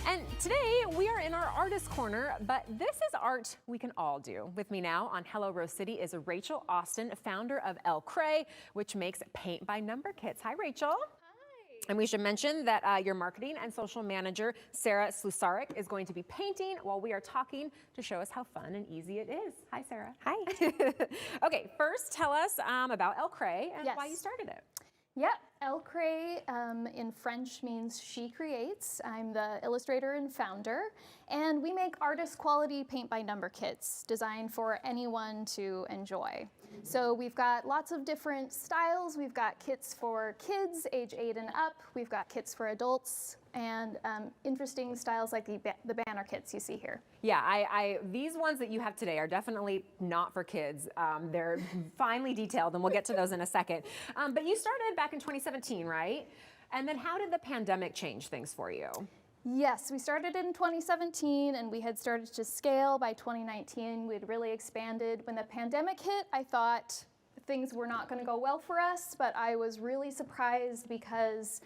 And today we are in our artist corner, but this is art we can all do. With me now on Hello Rose City is Rachel Austen, founder of Elle Crée, which makes paint by number kits. Hi, Rachel. Hi. And we should mention that your marketing and social manager, Sarah Slusarick, is going to be painting while we are talking to show us how fun and easy it is. Hi, Sarah. Hi. Okay, first tell us about Elle Crée and Yes. why you started it. Yep, Elle Crée in French means she creates. I'm the illustrator and founder, and we make artist quality paint by number kits designed for anyone to enjoy. So we've got lots of different styles. We've got kits for kids age 8 and up. We've got kits for adults and interesting styles like the banner kits you see here. Yeah, these ones that you have today are definitely not for kids. They're finely detailed, and we'll get to those in a second. But you started back in 2017, right? And then how did the pandemic change things for you? Yes, we started in 2017 and we had started to scale by 2019. We had really expanded. When the pandemic hit, I thought things were not going to go well for us, but I was really surprised because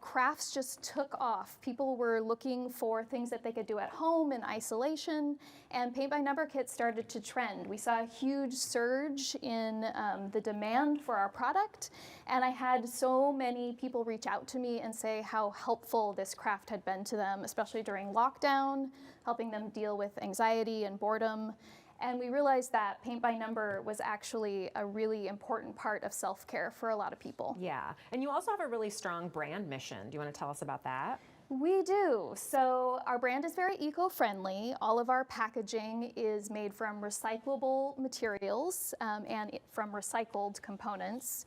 crafts just took off. People were looking for things that they could do at home in isolation, and paint by number kits started to trend. We saw a huge surge in the demand for our product, and I had so many people reach out to me and say how helpful this craft had been to them, especially during lockdown, helping them deal with anxiety and boredom. And we realized that paint by number was actually a really important part of self-care for a lot of people. Yeah, and you also have a really strong brand mission. Do you want to tell us about that? We do. So our brand is very eco-friendly. All of our packaging is made from recyclable materials and from recycled components.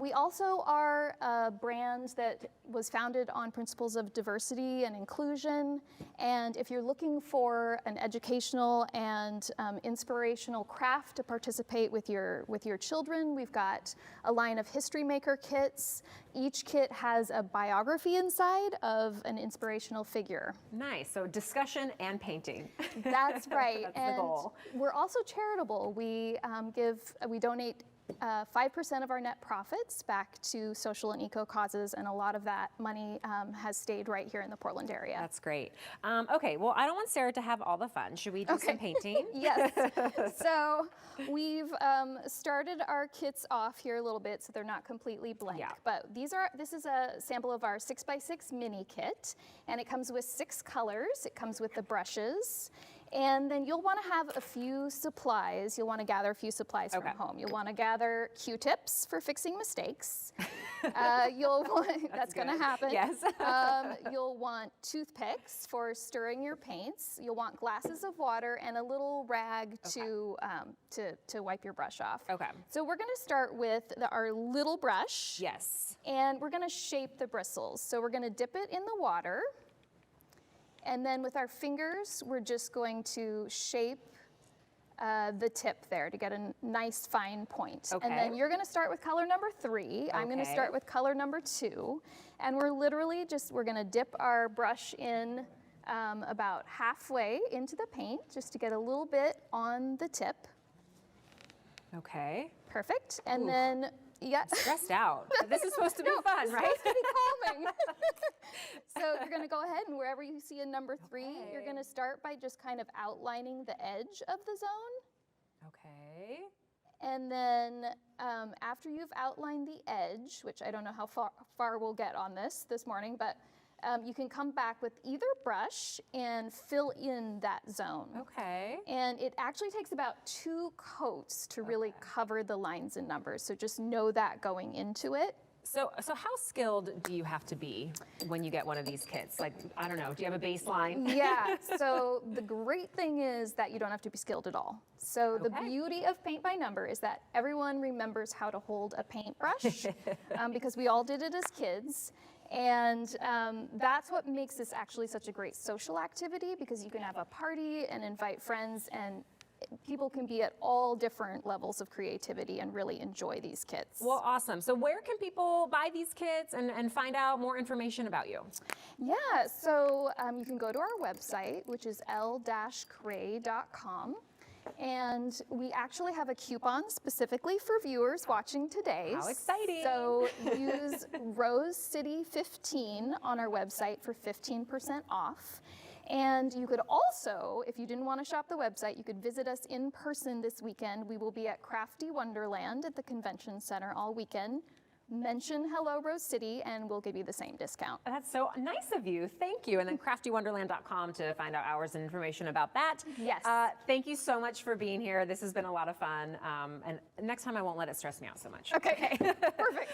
We also are a brand that was founded on principles of diversity and inclusion. And if you're looking for an educational and inspirational craft to participate with your children, we've got a line of history maker kits. Each kit has a biography inside of an inspirational figure. Nice. So discussion and painting. That's right. That's and the goal. We're also charitable. We donate 5% of our net profits back to social and eco causes, and a lot of that money has stayed right here in the Portland area. That's great. Okay, well, I don't want Sarah to have all the fun. Should we do some painting? Yes. So we've started our kits off here a little bit so they're not completely blank. Yeah. But this is a sample of our 6x6 mini kit, and it comes with 6 colors. It comes with the brushes. And then you'll want to have a few supplies. You'll want to gather a few supplies from home. You'll want to gather Q-tips for fixing mistakes. That's going to happen. Yes. You'll want toothpicks for stirring your paints. You'll want glasses of water and a little rag to wipe your brush off. Okay. So we're going to start with our little brush. Yes. And we're going to shape the bristles. So we're going to dip it in the water. And then with our fingers, we're just going to shape the tip there to get a nice fine point. Okay. And then you're going to start with color number 3. I'm going to start with color number 2. And we're literally we're going to dip our brush in about halfway into the paint just to get a little bit on the tip. Okay. Perfect. And then, yeah. Stressed out. This is supposed to be fun, right? It's supposed to be calming. So you're going to go ahead and wherever you see a number 3, you're going to start by just kind of outlining the edge of the zone. Okay. And then after you've outlined the edge, which I don't know how far we'll get on this morning, but you can come back with either brush and fill in that zone. Okay. And it actually takes about 2 coats to really cover the lines and numbers. So just know that going into it. So how skilled do you have to be when you get one of these kits? Like, I don't know, do you have a baseline? Yeah, so the great thing is that you don't have to be skilled at all. So the beauty of paint by number is that everyone remembers how to hold a paintbrush because we all did it as kids. And that's what makes this actually such a great social activity, because you can have a party and invite friends, and people can be at all different levels of creativity and really enjoy these kits. Well, awesome. So where can people buy these kits and find out more information about you? Yeah, so you can go to our website, which is elle-crée.com. And we actually have a coupon specifically for viewers watching today. How exciting. So use Rose City 15 on our website for 15% off. And you could also, if you didn't want to shop the website, you could visit us in person this weekend. We will be at Crafty Wonderland at the Convention Center all weekend. Mention Hello Rose City and we'll give you the same discount. That's so nice of you. Thank you. And then craftywonderland.com to find out hours and information about that. Yes. Thank you so much for being here. This has been a lot of fun. And next time I won't let it stress me out so much. Okay. Perfect.